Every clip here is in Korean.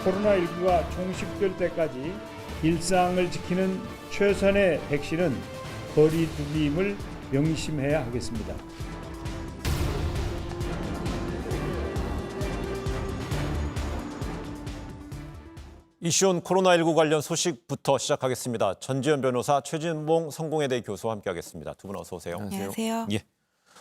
코로나19가 종식될 때까지 일상을 지키는 최선의 백신은 거리 두기임을 명심해야 하겠습니다. 이슈온 코로나19 관련 소식부터 시작하겠습니다. 전지현 변호사, 최진봉 성공회대 교수와 함께하겠습니다. 두 분 어서 오세요. 안녕하세요. 예.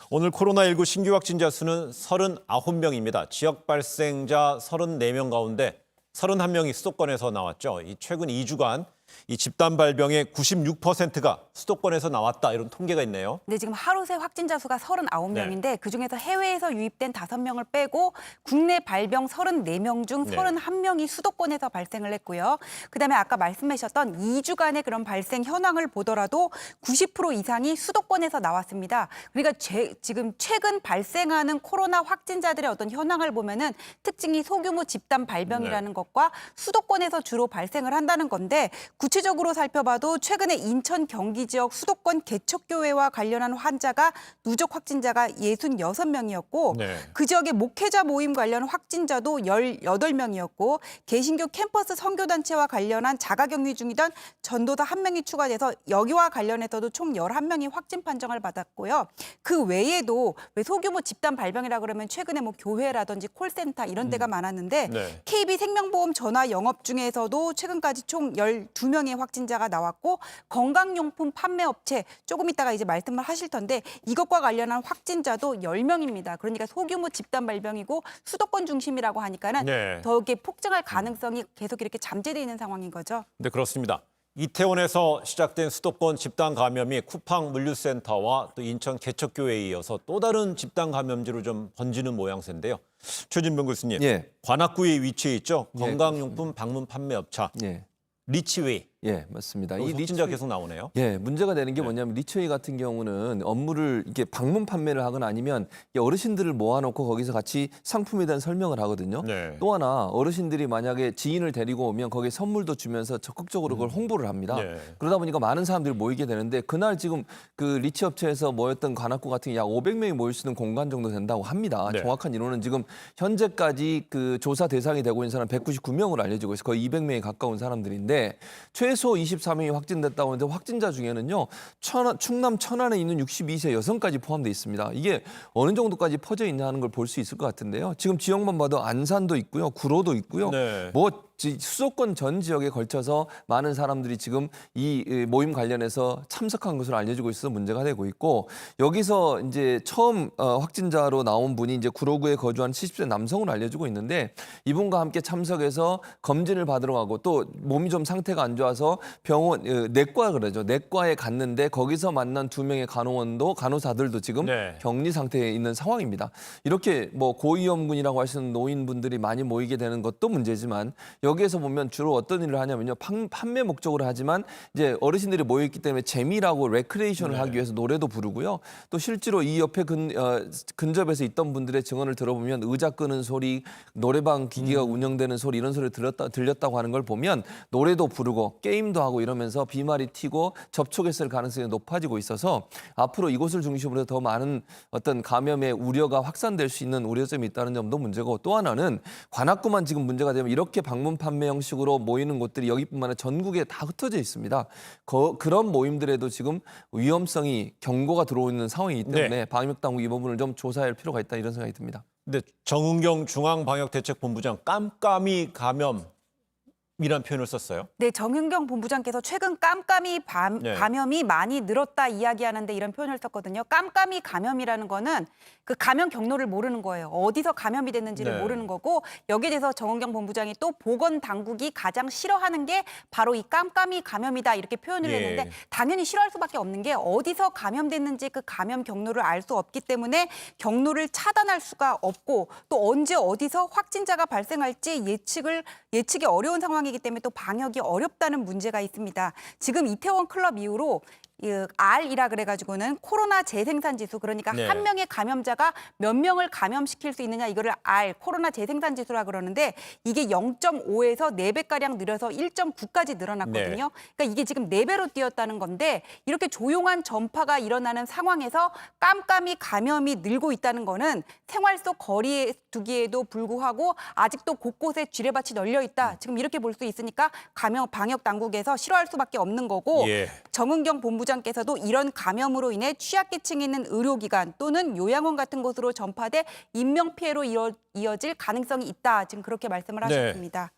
오늘 코로나19 신규 확진자 수는 39명입니다. 지역 발생자 34명 가운데 31명이 수도권에서 나왔죠. 이 최근 2주간 이 집단 발병의 96%가 수도권에서 나왔다, 이런 통계가 있네요. 네, 지금 하루 새 확진자 수가 39명인데 그중에서 해외에서 유입된 5명을 빼고 국내 발병 34명 중 31명이 수도권에서 발생을 했고요. 그다음에 아까 말씀하셨던 2주간의 그런 발생 현황을 보더라도 90% 이상이 수도권에서 나왔습니다. 그러니까 지금 최근 발생하는 코로나 확진자들의 어떤 현황을 보면은 특징이 소규모 집단 발병이라는 것과 수도권에서 주로 발생을 한다는 건데, 구체적으로 살펴봐도 최근에 인천 경기 지역 수도권 개척교회와 관련한 환자가 누적 확진자가 66명이었고 그 지역의 목회자 모임 관련 확진자도 18명이었고 개신교 캠퍼스 선교단체와 관련한 자가격리 중이던 전도사 1명이 추가돼서 여기와 관련해서도 총 11명이 확진 판정을 받았고요. 그 외에도 왜 소규모 집단 발병이라 그러면 최근에 뭐 교회라든지 콜센터 이런 데가 많았는데 KB생명보험 전화 영업 중에서도 최근까지 총 12명의 확진자가 나왔고, 건강용품 판매업체 조금 이따가 이제 말씀을 하실 텐데 이것과 관련한 확진자도 10명입니다. 그러니까 소규모 집단 발병이고 수도권 중심이라고 하니까는 더 이렇게 폭증할 가능성이 계속 이렇게 잠재되어 있는 상황인 거죠. 네, 그렇습니다. 이태원에서 시작된 수도권 집단 감염이 쿠팡 물류센터와 또 인천 개척교회에 이어서 또 다른 집단 감염지로 좀 번지는 모양새인데요. 최진병 교수님, 관악구에 위치해 있죠. 건강용품 방문 판매업체 리치웨이. 예, 맞습니다. 이 확진자 계속 나오네요. 예, 문제가 되는 게 뭐냐면 리치웨이 같은 경우는 업무를 이렇게 방문 판매를 하거나 아니면 어르신들을 모아놓고 거기서 같이 상품에 대한 설명을 하거든요. 또 하나 어르신들이 만약에 지인을 데리고 오면 거기에 선물도 주면서 적극적으로 그걸 홍보를 합니다. 그러다 보니까 많은 사람들이 모이게 되는데 그날 지금 그 리치 업체에서 모였던 관악구 같은 게 약 500명이 모일 수 있는 공간 정도 된다고 합니다. 정확한 인원은 지금 현재까지 그 조사 대상이 되고 있는 사람 199명으로 알려지고 있어요. 거의 200명에 가까운 사람들인데 최소 24명이 확진됐다고 하는데 확진자 중에는요, 충남 천안에 있는 62세 여성까지 포함되어 있습니다. 이게 어느 정도까지 퍼져 있냐는 걸 볼 수 있을 것 같은데요. 지금 지역만 봐도 안산도 있고요, 구로도 있고요. 수도권 전 지역에 걸쳐서 많은 사람들이 지금 이 모임 관련해서 참석한 것으로 알려지고 있어서 문제가 되고 있고, 여기서 이제 처음 확진자로 나온 분이 이제 구로구에 거주한 70세 남성으로 알려지고 있는데 이분과 함께 참석해서 검진을 받으러 가고 또 몸이 좀 상태가 안 좋아서 병원 내과 그러죠. 내과에 갔는데 거기서 만난 2명의 간호사들도 지금 격리 상태에 있는 상황입니다. 이렇게 뭐 고위험군이라고 하시는 노인분들이 많이 모이게 되는 것도 문제지만 여기에서 보면 주로 어떤 일을 하냐면요, 판매 목적으로 하지만 이제 어르신들이 모여 있기 때문에 재미라고 레크레이션을 하기 위해서 노래도 부르고요. 또 실제로 이 옆에 근접해서 있던 분들의 증언을 들어보면 의자 끄는 소리, 노래방 기기가 운영되는 소리, 이런 소리를 들렸다고 하는 걸 보면 노래도 부르고 게임도 하고 이러면서 비말이 튀고 접촉했을 가능성이 높아지고 있어서 앞으로 이곳을 중심으로 해서 더 많은 어떤 감염의 우려가 확산될 수 있는 우려점이 있다는 점도 문제고, 또 하나는 관악구만 지금 문제가 되면 이렇게 방문 판매 형식으로 모이는 곳들이 여기뿐만 아니라 전국에 다 흩어져 있습니다. 그런 모임들에도 지금 위험성이 경고가 들어오는 상황이기 때문에 방역당국이 이 부분을 좀 조사할 필요가 있다, 이런 생각이 듭니다. 근데 정은경 중앙방역대책본부장 깜깜이 감염 이란 표현을 썼어요. 네, 정은경 본부장께서 최근 깜깜이 감염이 많이 늘었다 이야기하는데 이런 표현을 썼거든요. 깜깜이 감염이라는 거는 그 감염 경로를 모르는 거예요. 어디서 감염이 됐는지를 모르는 거고, 여기에 대해서 정은경 본부장이 또 보건당국이 가장 싫어하는 게 바로 이 깜깜이 감염이다, 이렇게 표현을 했는데 당연히 싫어할 수밖에 없는 게 어디서 감염됐는지 그 감염 경로를 알 수 없기 때문에 경로를 차단할 수가 없고, 또 언제 어디서 확진자가 발생할지 예측이 어려운 상황이기 때문에 또 방역이 어렵다는 문제가 있습니다. 지금 이태원 클럽 이후로 R이라 그래가지고는 코로나 재생산 지수, 그러니까 네. 한 명의 감염자가 몇 명을 감염시킬 수 있느냐, 이거를 R, 코로나 재생산 지수라 그러는데 이게 0.5에서 4배가량 늘어서 1.9까지 늘어났거든요. 그러니까 이게 지금 4배로 뛰었다는 건데 이렇게 조용한 전파가 일어나는 상황에서 깜깜이 감염이 늘고 있다는 거는 생활 속 거리 두기에도 불구하고 아직도 곳곳에 쥐레밭이 널려 있다. 지금 이렇게 볼 수 있으니까 방역 당국에서 싫어할 수밖에 없는 거고 예. 정은경 본부장께서도 이런 감염으로 인해 취약계층에 있는 의료기관 또는 요양원 같은 곳으로 전파돼 인명피해로 이어질 가능성이 있다. 지금 그렇게 말씀을 네. 하셨습니다.